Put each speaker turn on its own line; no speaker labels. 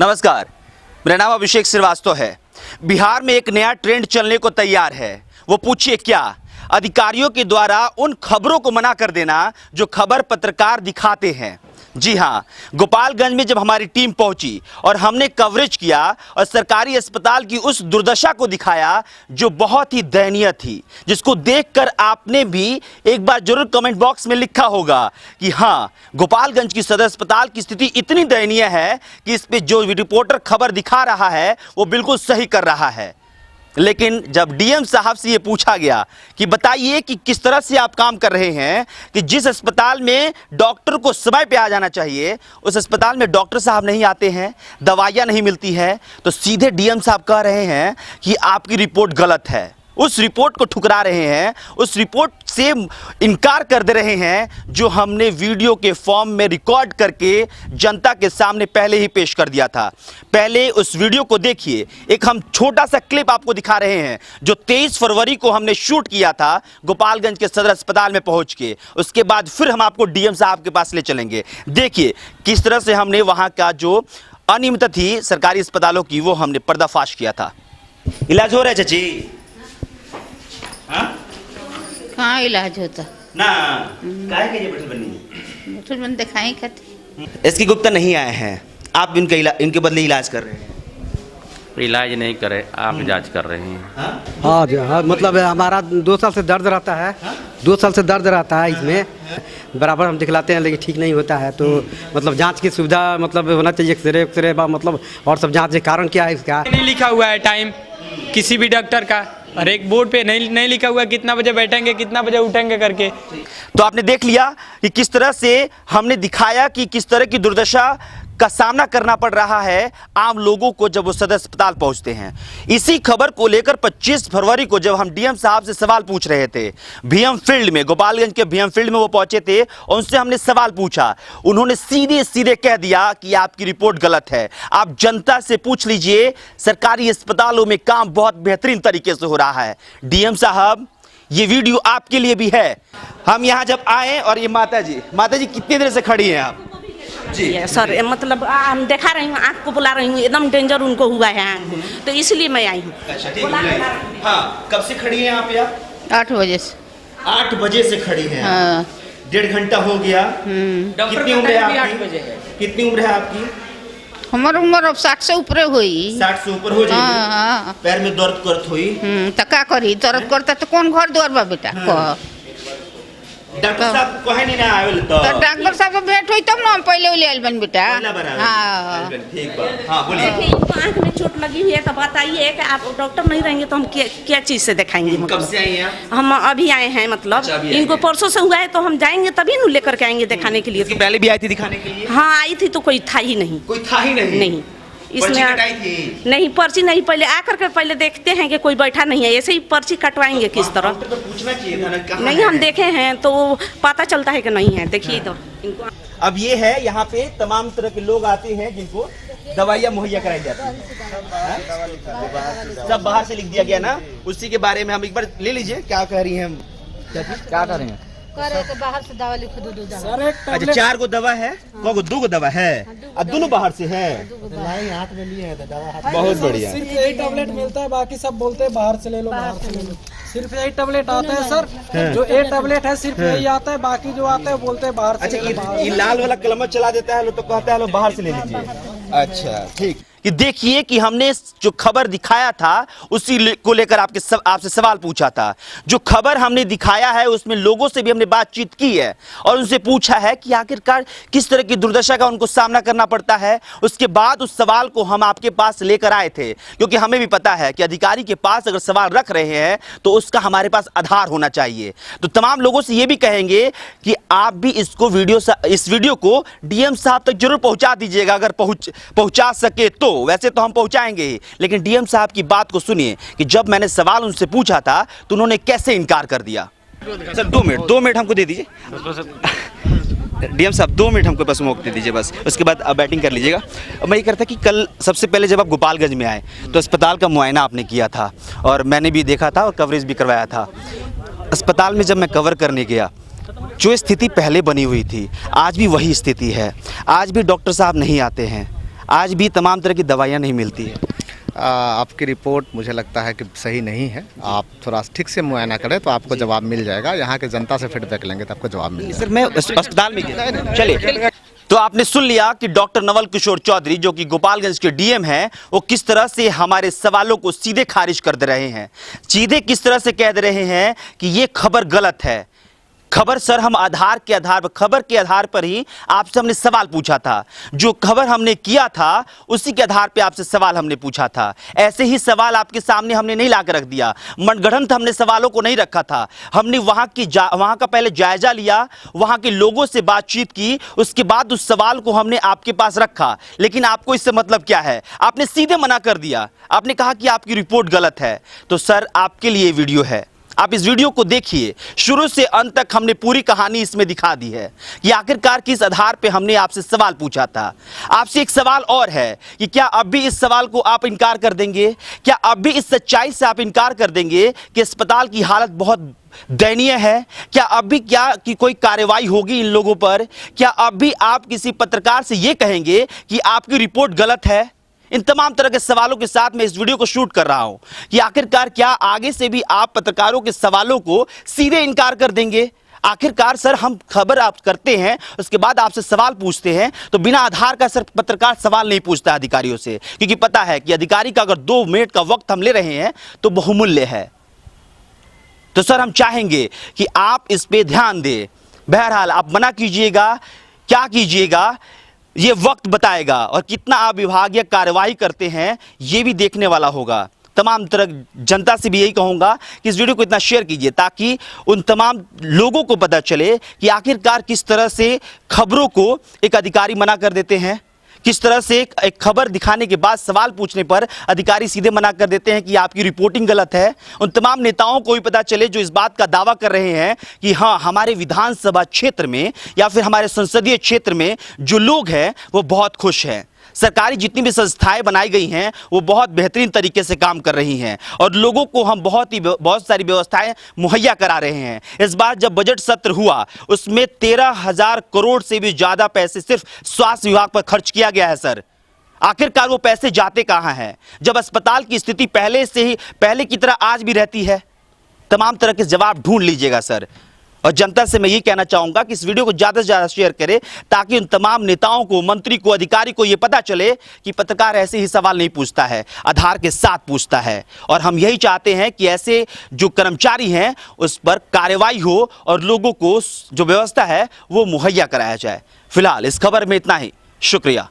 नमस्कार, मेरा नाम अभिषेक श्रीवास्तव है। बिहार में एक नया ट्रेंड चलने को तैयार है। वो पूछिए क्या? अधिकारियों के द्वारा उन खबरों को मना कर देना जो खबर पत्रकार दिखाते हैं। जी हाँ, गोपालगंज में जब हमारी टीम पहुंची और हमने कवरेज किया और सरकारी अस्पताल की उस दुर्दशा को दिखाया जो बहुत ही दयनीय थी, जिसको देखकर आपने भी एक बार जरूर कमेंट बॉक्स में लिखा होगा कि हाँ, गोपालगंज की सदर अस्पताल की स्थिति इतनी दयनीय है कि इस पे जो रिपोर्टर खबर दिखा रहा है वो बिल्कुल सही कर रहा है। लेकिन जब डीएम साहब से ये पूछा गया कि बताइए कि किस तरह से आप काम कर रहे हैं कि जिस अस्पताल में डॉक्टर को समय पे आ जाना चाहिए उस अस्पताल में डॉक्टर साहब नहीं आते हैं, दवाइयाँ नहीं मिलती है, तो सीधे डीएम साहब कह रहे हैं कि आपकी रिपोर्ट गलत है। उस रिपोर्ट को ठुकरा रहे हैं, उस रिपोर्ट से इनकार कर दे रहे हैं जो हमने वीडियो के फॉर्म में रिकॉर्ड करके जनता के सामने पहले ही पेश कर दिया था। पहले उस वीडियो को देखिए। एक हम छोटा सा क्लिप आपको दिखा रहे हैं जो 23 फरवरी को हमने शूट किया था गोपालगंज के सदर अस्पताल में पहुंच के। उसके बाद फिर हम आपको डीएम साहब के पास ले चलेंगे। देखिए किस तरह से हमने वहां का जो अनियमितता थी सरकारी अस्पतालों की वो हमने पर्दाफाश किया था। इलाज हो रहा है चाची?
कहाँ इलाज होता
ना काहे के ये बैठल बनी?
बैठल बन दिखाई खाती।
एसके गुप्ता नहीं आए हैं, आप इनके बदले इलाज कर रहे हैं।
इलाज नहीं करे, आप जांच कर रहे हैं।
हाँ जी, हाँ, मतलब हमारा 2 साल से दर्द रहता है। 2 साल से दर्द रहता है, इसमें बराबर हम दिखलाते हैं लेकिन ठीक नहीं होता है। तो मतलब जांच की सुविधा मतलब होना चाहिए, एक्सरे मतलब और सब जांच के कारण क्या है इसका
नहीं लिखा हुआ है टाइम किसी भी डॉक्टर का, और एक बोर्ड पे नहीं लिखा हुआ कितना बजे बैठेंगे कितना बजे उठेंगे करके।
तो आपने देख लिया कि किस तरह से हमने दिखाया कि किस तरह की दुर्दशा का सामना करना पड़ रहा है आम लोगों को जब वो सदर अस्पताल पहुंचते हैं। इसी खबर को लेकर 25 फरवरी को जब हम डीएम साहब से सवाल पूछ रहे थे, बीएम फील्ड में, गोपालगंज के बीएम फील्ड में वो पहुंचे थे और उनसे हमने सवाल पूछा। उन्होंने सीधे सीधे कह दिया कि आपकी रिपोर्ट गलत है। आप जनता से पूछ लीजिए, सरकारी अस्पतालों में काम बहुत बेहतरीन तरीके से हो रहा है। डीएम साहब, ये वीडियो आपके लिए भी है। हम यहाँ जब आए और ये माता जी कितनी देर से खड़ी हैं आप?
जी सर, मतलब हम देखा रही हूँ, आँख को बुला रही हूँ, एकदम डेंजर उनको हुआ है तो इसलिए मैं आई हूँ।
अच्छा ठीक है। हाँ, कब से खड़ी हैं आप यहाँ?
8 बजे से।
8 बजे से खड़ी हैं।
हाँ।
1.5 घंटा हो गया। कितनी उम्र है आपकी? कितनी उम्र है आपकी?
हमारी उम्र अब 60 से ऊपर हुई।
60 से ऊपर हो जाएगी।
हाँ।
पैर में दर्द करत हुई।
तो क्या करी, दर्द करता तो कौन घर द्वार बा बेटा?
डॉक्टर साहब कहे नहीं ना आवेल तो
डॉक्टर साहब से भेंट हुई तब ना हम पहले ले आइल बन बेटा।
हाँ ठीक बा। हाँ बोलिए।
देखिए इनको आँख में चोट लगी हुई है तो बताइए कि आप डॉक्टर नहीं रहेंगे तो हम क्या चीज़ से दिखाएंगे?
कब से आई हैं?
हम अभी आए हैं, मतलब इनको परसों से हुआ है तो हम जाएंगे तभी न लेकर के आएंगे दिखाने के लिए।
इसके पहले भी आई थी दिखाने के लिए?
हाँ आई थी तो कोई था ही नहीं।
कोई था ही नहीं?
नहीं, इसमें नहीं पर्ची नहीं, पहले आकर के पहले देखते हैं कि कोई बैठा नहीं है, ऐसे ही पर्ची कटवाएंगे किस तरह?
तो पूछना चाहिए था ना, कहाँ
नहीं हम देखे हैं तो पता चलता है कि नहीं है। देखिए इधर इनको।
अब ये है, यहाँ पे तमाम तरह के लोग आते हैं जिनको दवाइयाँ मुहैया कराई जाती है। सब बाहर से लिख दिया गया ना, उसी के बारे में हम एक बार ले लीजिए। क्या कह रही हैं? क्या कर रहे हैं?
बाहर से दवा लिख दो।
अच्छा 4 गो दवा है? 2 गो दवा है, अब दोनों बाहर से है।
हाथ में लिए है दवा।
बहुत बढ़िया।
सिर्फ यही टैबलेट मिलता है, बाकी सब बोलते हैं बाहर से ले लो, बाहर से ले लो। सिर्फ यही टैबलेट आता है सर, जो एक टैबलेट है सिर्फ यही आता है, बाकी जो आता है बोलते हैं बाहर से।
अच्छा ये लाल वाला कलम चला देता है तो कहता है लो बाहर से ले लीजिए। अच्छा ठीक। कि देखिए कि हमने जो खबर दिखाया था उसी को लेकर आपसे सवाल पूछा था। जो खबर हमने दिखाया है उसमें लोगों से भी हमने बातचीत की है और उनसे पूछा है कि आखिरकार किस तरह की दुर्दशा का उनको सामना करना पड़ता है। उसके बाद उस सवाल को हम आपके पास लेकर आए थे, क्योंकि हमें भी पता है कि अधिकारी के पास अगर सवाल रख रहे हैं तो उसका हमारे पास आधार होना चाहिए। तो तमाम लोगों से ये भी कहेंगे कि आप भी इस वीडियो को डीएम साहब तक जरूर पहुंचा दीजिएगा, अगर पहुंचा सके तो। वैसे तो हम पहुंचाएंगे ही, लेकिन डीएम साहब की बात को सुनिए कि जब मैंने सवाल उनसे पूछा था तो उन्होंने कैसे इनकार कर दिया। सर 2 मिनट हमको दे दीजिए। डीएम साहब 2 मिनट हमको बस मौका दे दीजिए, बस उसके बाद आप बैटिंग कर लीजिएगा। मैं ये करता कि कल सबसे पहले जब आप गोपालगंज में आए तो अस्पताल का मुआयना आपने किया था और मैंने भी देखा था और कवरेज भी करवाया था। अस्पताल में जब मैं कवर करने गया, जो स्थिति पहले बनी हुई थी आज भी वही स्थिति है। आज भी डॉक्टर साहब नहीं आते हैं, आज भी तमाम तरह की दवाइयाँ नहीं मिलती है।
आपकी रिपोर्ट मुझे लगता है कि सही नहीं है। आप थोड़ा ठीक से मुआयना करें तो आपको जवाब मिल जाएगा। यहाँ के जनता से फीडबैक लेंगे तो आपको जवाब मिल जाएगा।
सर मैं अस्पताल में गया, चलिए। तो आपने सुन लिया कि डॉक्टर नवल किशोर चौधरी जो कि गोपालगंज के डीएम हैं, वो किस तरह से हमारे सवालों को सीधे खारिज कर दे रहे हैं, सीधे किस तरह से कह दे रहे हैं कि ये खबर गलत है। खबर सर हम खबर के आधार पर ही आपसे हमने सवाल पूछा था। जो खबर हमने किया था उसी के आधार पे आपसे सवाल हमने पूछा था। ऐसे ही सवाल आपके सामने हमने नहीं लाकर रख दिया, मनगढ़ंत हमने सवालों को नहीं रखा था। हमने वहां का पहले जायजा लिया, वहां के लोगों से बातचीत की, उसके बाद उस सवाल को हमने आपके पास रखा। लेकिन आपको इससे मतलब क्या है? आपने सीधे मना कर दिया, आपने कहा कि आपकी रिपोर्ट गलत है। तो सर आपके लिए वीडियो है, आप इस वीडियो को देखिए। शुरू से अंत तक हमने पूरी कहानी इसमें दिखा दी है कि आखिरकार किस आधार पे हमने आपसे सवाल पूछा था। आपसे एक सवाल और है कि क्या अब भी इस सवाल को आप इनकार कर देंगे? क्या अब भी इस सच्चाई से आप इनकार कर देंगे कि अस्पताल की हालत बहुत दयनीय है? क्या अब भी कि कोई कार्रवाई होगी इन लोगों पर? क्या अब भी आप किसी पत्रकार से यह कहेंगे कि आपकी रिपोर्ट गलत है? इन तमाम तरह के सवालों के साथ मैं इस वीडियो को शूट कर रहा हूं कि आखिरकार क्या आगे से भी आप पत्रकारों के सवालों को सीधे इनकार कर देंगे? आखिरकार सर हम खबर आप करते हैं, उसके बाद आपसे सवाल पूछते हैं, तो बिना आधार का सर पत्रकार सवाल नहीं पूछता अधिकारियों से, क्योंकि पता है कि अधिकारी का अगर 2 मिनट का वक्त हम ले रहे हैं तो बहुमूल्य है। तो सर हम चाहेंगे कि आप इस पे ध्यान दें। बहरहाल आप मना कीजिएगा, क्या कीजिएगा ये वक्त बताएगा, और कितना आप विभागीय कार्यवाही करते हैं ये भी देखने वाला होगा। तमाम तरह जनता से भी यही कहूंगा कि इस वीडियो को इतना शेयर कीजिए ताकि उन तमाम लोगों को पता चले कि आखिरकार किस तरह से खबरों को एक अधिकारी मना कर देते हैं, किस तरह से एक खबर दिखाने के बाद सवाल पूछने पर अधिकारी सीधे मना कर देते हैं कि आपकी रिपोर्टिंग गलत है। उन तमाम नेताओं को भी पता चले जो इस बात का दावा कर रहे हैं कि हाँ हमारे विधानसभा क्षेत्र में या फिर हमारे संसदीय क्षेत्र में जो लोग हैं वो बहुत खुश हैं। सरकारी जितनी भी संस्थाएं बनाई गई हैं वो बहुत बेहतरीन तरीके से काम कर रही हैं और लोगों को हम बहुत सारी व्यवस्थाएं मुहैया करा रहे हैं। इस बार जब बजट सत्र हुआ उसमें 13,000 करोड़ से भी ज्यादा पैसे सिर्फ स्वास्थ्य विभाग पर खर्च किया गया है। सर आखिरकार वो पैसे जाते कहां हैं जब अस्पताल की स्थिति पहले की तरह आज भी रहती है? तमाम तरह के जवाब ढूंढ लीजिएगा सर। और जनता से मैं ये कहना चाहूंगा कि इस वीडियो को ज्यादा से ज्यादा शेयर करें ताकि उन तमाम नेताओं को, मंत्री को, अधिकारी को ये पता चले कि पत्रकार ऐसे ही सवाल नहीं पूछता है, आधार के साथ पूछता है। और हम यही चाहते हैं कि ऐसे जो कर्मचारी हैं उस पर कार्रवाई हो और लोगों को जो व्यवस्था है वो मुहैया कराया जाए। फिलहाल इस खबर में इतना ही, शुक्रिया।